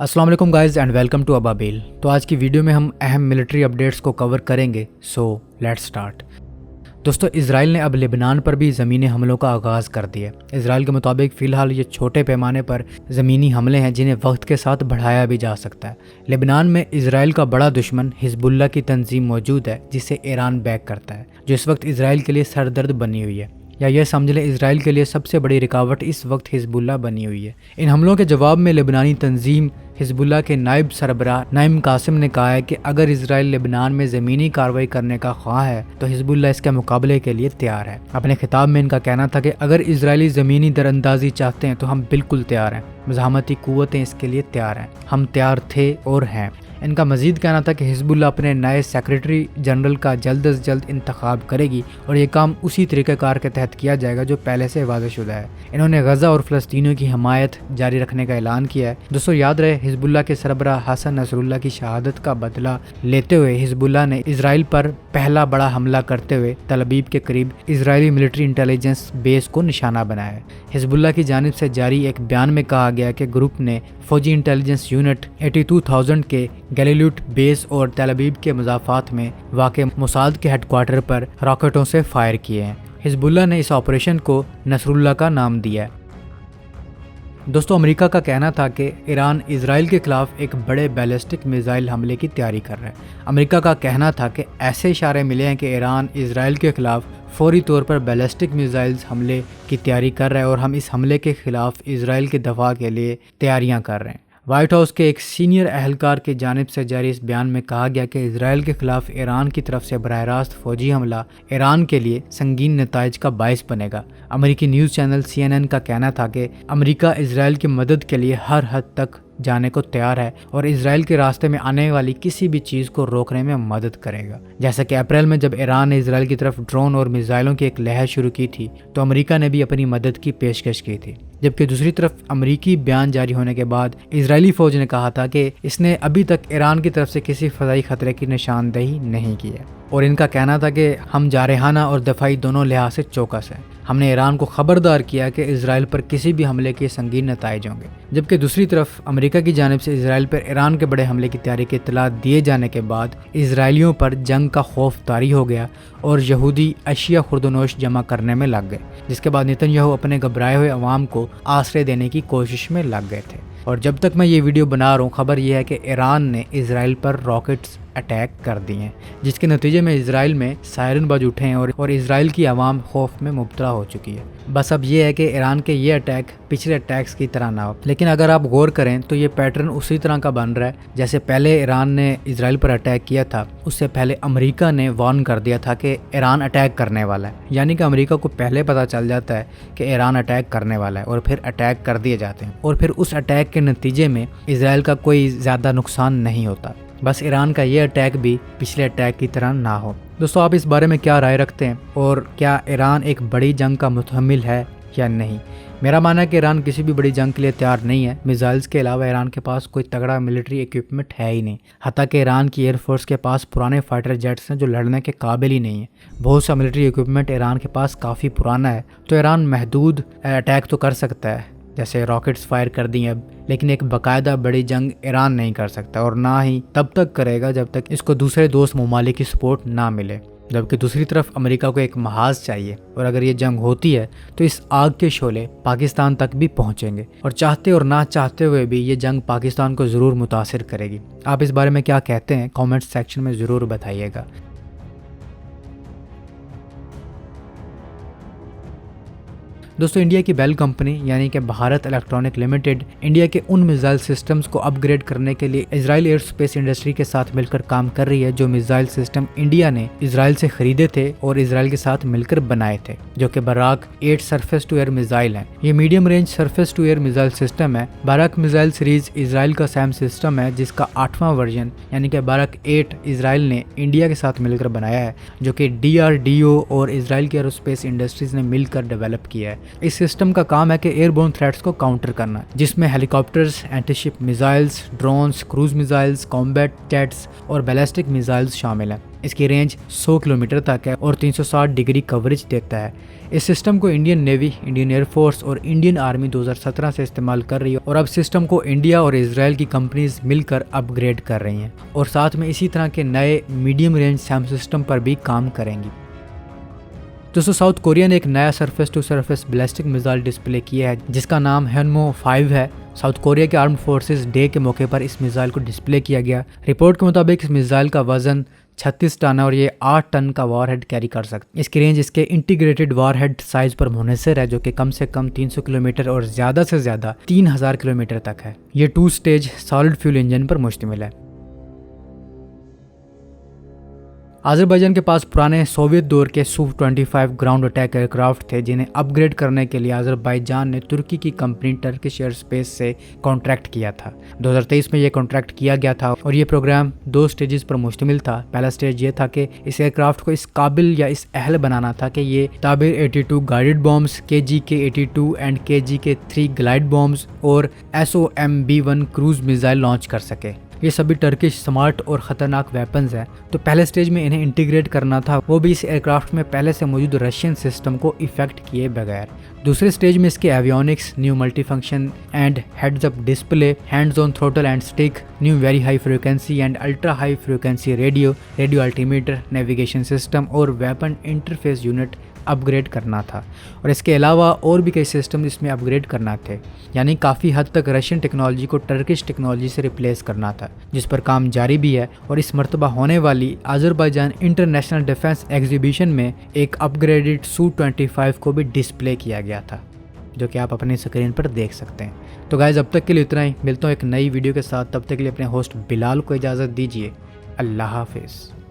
अस्सलाम वालेकुम guys and welcome to Ababeel. तो आज की वीडियो में हम अहम मिलिट्री अपडेट्स को कवर करेंगे। So let's start. दोस्तों, इजराइल ने अब लेबनान पर भी ज़मीनी हमलों का आगाज़ कर दिया। इजराइल के मुताबिक फ़िलहाल ये छोटे पैमाने पर ज़मीनी हमले हैं जिन्हें वक्त के साथ बढ़ाया भी जा सकता है। लेबनान में इजराइल का बड़ा दुश्मन हिजबुल्लाह की तंजीम मौजूद है जिसे ईरान बैक करता है, जो इस वक्त इजराइल के लिए सरदर्द बनी हुई है, या यह समझ लें इजराइल के लिए सबसे बड़ी रुकावट इस वक्त हिजबुल्लाह बनी हुई है। इन हमलों के जवाब में लेबनानी तंजीम हिजबुल्लाह के नायब सरबराह नईम कासिम ने कहा है कि अगर इजराइल लेबनान में ज़मीनी कार्रवाई करने का ख्वाह है तो हिजबुल्लाह इसके मुकाबले के लिए तैयार है। अपने खिताब में इनका कहना था कि अगर इजरायली ज़मीनी दरअंदाजी चाहते हैं तो हम बिल्कुल तैयार हैं, मज़ाहमती क़ुव्वतें इसके लिए तैयार हैं, हम तैयार थे और हैं। इनका मजीद कहना था कि हिजबुल्लाह अपने नए सेक्रेटरी जनरल का जल्द अज जल्द इंतखाब करेगी और ये काम उसी तरीक़ाकार के तहत किया जाएगा जो पहले से वाज़ेशुदा है। इन्होंने गज़ा और फ़लस्तीनियों की हमायत जारी रखने का ऐलान किया है। दोस्तों, याद रहे हिजबुल्लाह के सरबराह हसन नसरुल्लाह की शहादत का बदला लेते हुए हिजबुल्लाह ने इजराइल पर पहला बड़ा हमला करते हुए तल अबीब के करीब इजरायली मिलिट्री इंटेलिजेंस बेस को निशाना बनाया है। हिजबुल्लाह की जानिब से जारी एक बयान में कहा गया कि ग्रुप ने फौजी इंटेलिजेंस यूनिट 82,000 के गैलीलूट बेस और तल अबीब के मज़ाफ़ात में वाक़े मोसाद के हेडक्वार्टर पर रॉकेटों से फायर किए हैं। हिजबुल्लाह ने इस ऑपरेशन को नसरुल्लाह का नाम दिया है। दोस्तों, अमेरिका का कहना था कि ईरान इजराइल के खिलाफ एक बड़े बैलिस्टिक मिसाइल हमले की तैयारी कर रहा है। अमेरिका का कहना था कि ऐसे इशारे मिले हैं कि ईरान इजराइल के खिलाफ फौरी तौर पर बैलिस्टिक मिसाइल्स हमले की तैयारी कर रहा है और हम इस हमले के खिलाफ इजराइल के दफा के लिए तैयारियां कर रहे हैं। व्हाइट हाउस के एक सीनियर अहलकार की जानिब से जारी इस बयान में कहा गया कि इजराइल के खिलाफ ईरान की तरफ से बराह रास्त फौजी हमला ईरान के लिए संगीन नताइज का बायस बनेगा। अमेरिकी न्यूज़ चैनल CNN का कहना था कि अमेरिका इजराइल की मदद के लिए हर हद तक जाने को तैयार है और इजराइल के रास्ते में आने वाली किसी भी चीज़ को रोकने में मदद करेगा। जैसा कि अप्रैल में जब ईरान ने इजराइल की तरफ ड्रोन और मिसाइलों की एक लहर शुरू की थी तो अमेरिका ने भी अपनी मदद की पेशकश की थी। जबकि दूसरी तरफ अमेरिकी बयान जारी होने के बाद इजरायली फौज ने कहा था कि इसने अभी तक ईरान की तरफ से किसी फ़ज़ाई खतरे की निशानदेही नहीं की है और इनका कहना था कि हम जारहाना और दफाई दोनों लिहाज से चौकस हैं। हमने ईरान को खबरदार किया कि इजराइल पर किसी भी हमले के संगीन नताइज होंगे। जबकि दूसरी तरफ अमेरिका की जानिब से इजराइल पर ईरान के बड़े हमले की तैयारी की इत्तला दिए जाने के बाद इजरायलियों पर जंग का खौफ तारी हो गया और यहूदी अशिया खुर्दनोश जमा करने में लग गए, जिसके बाद नेतन्याहू अपने घबराए हुए अवाम को आश्रय देने की कोशिश में लग गए थे। और जब तक मैं ये वीडियो बना रहा हूँ, खबर यह है कि ईरान ने इजराइल पर रॉकेट्स अटैक कर दिए हैं, जिसके नतीजे में इजराइल में सायरन बज उठे हैं और इजराइल की आवाम खौफ में मुब्तला हो चुकी है। बस अब ये है कि ईरान के ये अटैक पिछले अटैक्स की तरह ना हो। लेकिन अगर आप गौर करें तो ये पैटर्न उसी तरह का बन रहा है जैसे पहले ईरान ने इजराइल पर अटैक किया था। उससे पहले अमेरिका ने वार्न कर दिया था कि ईरान अटैक करने वाला है, यानी कि अमेरिका को पहले पता चल जाता है कि ईरान अटैक करने वाला है और फिर अटैक कर दिए जाते हैं और फिर उस अटैक के नतीजे में इजराइल का कोई ज़्यादा नुकसान नहीं होता। बस ईरान का ये अटैक भी पिछले अटैक की तरह ना हो। दोस्तों, आप इस बारे में क्या राय रखते हैं और क्या ईरान एक बड़ी जंग का मुतहम्मिल है या नहीं? मेरा मानना है कि ईरान किसी भी बड़ी जंग के लिए तैयार नहीं है। मिसाइल्स के अलावा ईरान के पास कोई तगड़ा मिलिट्री इक्विपमेंट है ही नहीं। हत्ता कि ईरान की एयरफोर्स के पास पुराने फाइटर जेट्स हैं जो लड़ने के काबिल ही नहीं है। बहुत सा मिलिट्री इक्विपमेंट ईरान के पास काफ़ी पुराना है, तो ईरान महदूद अटैक तो कर सकता है, जैसे रॉकेट्स फायर कर दिए अब, लेकिन एक बाकायदा बड़ी जंग ईरान नहीं कर सकता और ना ही तब तक करेगा जब तक इसको दूसरे दोस्त ममालिक की सपोर्ट ना मिले। जबकि दूसरी तरफ अमेरिका को एक महाज चाहिए और अगर ये जंग होती है तो इस आग के शोले पाकिस्तान तक भी पहुंचेंगे और चाहते और ना चाहते हुए भी ये जंग पाकिस्तान को ज़रूर मुतासिर करेगी। आप इस बारे में क्या कहते हैं? कमेंट सेक्शन में ज़रूर बताइएगा। दोस्तों, इंडिया की बेल कंपनी यानी कि भारत इलेक्ट्रॉनिक लिमिटेड इंडिया के उन मिसाइल सिस्टम्स को अपग्रेड करने के लिए इजराइल एयर स्पेस इंडस्ट्री के साथ मिलकर काम कर रही है, जो मिसाइल सिस्टम इंडिया ने इजराइल से खरीदे थे और इजराइल के साथ मिलकर बनाए थे, जो कि Barak 8 surface to air missile है। ये medium range surface to air missile system है। बराक मिसाइल सीरीज इजराइल का सैम सिस्टम है, जिसका 8वां वर्जन यानी कि बराक 8 इजराइल ने इंडिया के साथ मिलकर बनाया है, जो कि DRDO और इजराइल की एरोस्पेस इंडस्ट्रीज ने मिलकर डेवलप किया है। इस सिस्टम का काम है कि एयरबोर्न थ्रेट्स को काउंटर करना, जिसमें helicopters, antiship missiles, drones, cruise missiles, combat jets और बैलिस्टिक मिसाइल्स शामिल हैं। इसकी रेंज 100 किलोमीटर तक है और 360 डिग्री कवरेज देता है। इस सिस्टम को इंडियन नेवी, इंडियन एयरफोर्स और इंडियन आर्मी 2017 से इस्तेमाल कर रही है और अब सिस्टम को इंडिया और इजराइल की कंपनीज मिलकर अपग्रेड कर रही हैं और साथ में इसी तरह के नए मीडियम रेंज सैम सिस्टम पर भी काम करेंगी। दोस्तों साउथ कोरिया ने एक नया surface to surface ballistic missile display किया है जिसका नाम हेनमो 5 है। साउथ कोरिया के आर्म्ड फोर्सेस डे के मौके पर इस मिसाइल को डिस्प्ले किया गया। रिपोर्ट के मुताबिक इस मिसाइल का वजन 36 टन है और ये 8 टन का वॉरहेड कैरी कर सकता है। इसकी रेंज इसके इंटीग्रेटेड वॉरहेड साइज पर मुनहसर है जो कि कम से कम 300 किलोमीटर और ज़्यादा से ज़्यादा 3000 किलोमीटर तक है। ये 2 स्टेज सॉलिड फ्यूल इंजन पर मुश्तमिल है। अज़रबैजान के पास पुराने सोवियत दौर के Su-25 ग्राउंड अटैक एयरक्राफ्ट थे जिन्हें अपग्रेड करने के लिए अज़रबैजान ने तुर्की की कंपनी टर्किश एयरस्पेस से कॉन्ट्रैक्ट किया था। 2023 में ये कॉन्ट्रैक्ट किया गया था और ये प्रोग्राम 2 स्टेजेस पर मुश्तमिल था। पहला स्टेज ये था कि इस एयरक्राफ्ट को इस काबिल या इस अहल बनाना था कि ये Tabir 82 guided bombs, KG-82 and KG-3 glide bombs और SOMB-1 क्रूज मिसाइल लॉन्च कर सके। ये सभी टर्किश स्मार्ट और ख़तरनाक वेपन्स हैं। तो पहले स्टेज में इन्हें इंटीग्रेट करना था, वो भी इस एयरक्राफ्ट में पहले से मौजूद रशियन सिस्टम को इफेक्ट किए बगैर। दूसरे स्टेज में इसके avionics, new multifunction and heads up display, hands on throttle and stick, new very high frequency and ultra high frequency radio altimeter, navigation system और वेपन इंटरफेस यूनिट अपग्रेड करना था। और इसके अलावा और भी कई सिस्टम इसमें अपग्रेड करना थे, यानी काफ़ी हद तक रशियन टेक्नोलॉजी को टर्किश टेक्नोलॉजी से रिप्लेस करना था, जिस पर काम जारी भी है। और इस मरतबा होने वाली अज़रबैजान इंटरनेशनल डिफेंस एग्जीबिशन में एक अपग्रेडेड Su-25 को भी डिस्प्ले किया गया था, जो कि आप अपनी स्क्रीन पर देख सकते हैं। तो गाइस अब तक के लिए इतना ही, मिलता हूँ एक नई वीडियो के साथ। तब तक के लिए अपने होस्ट बिलाल को इजाज़त दीजिए। अल्लाह हाफिज़।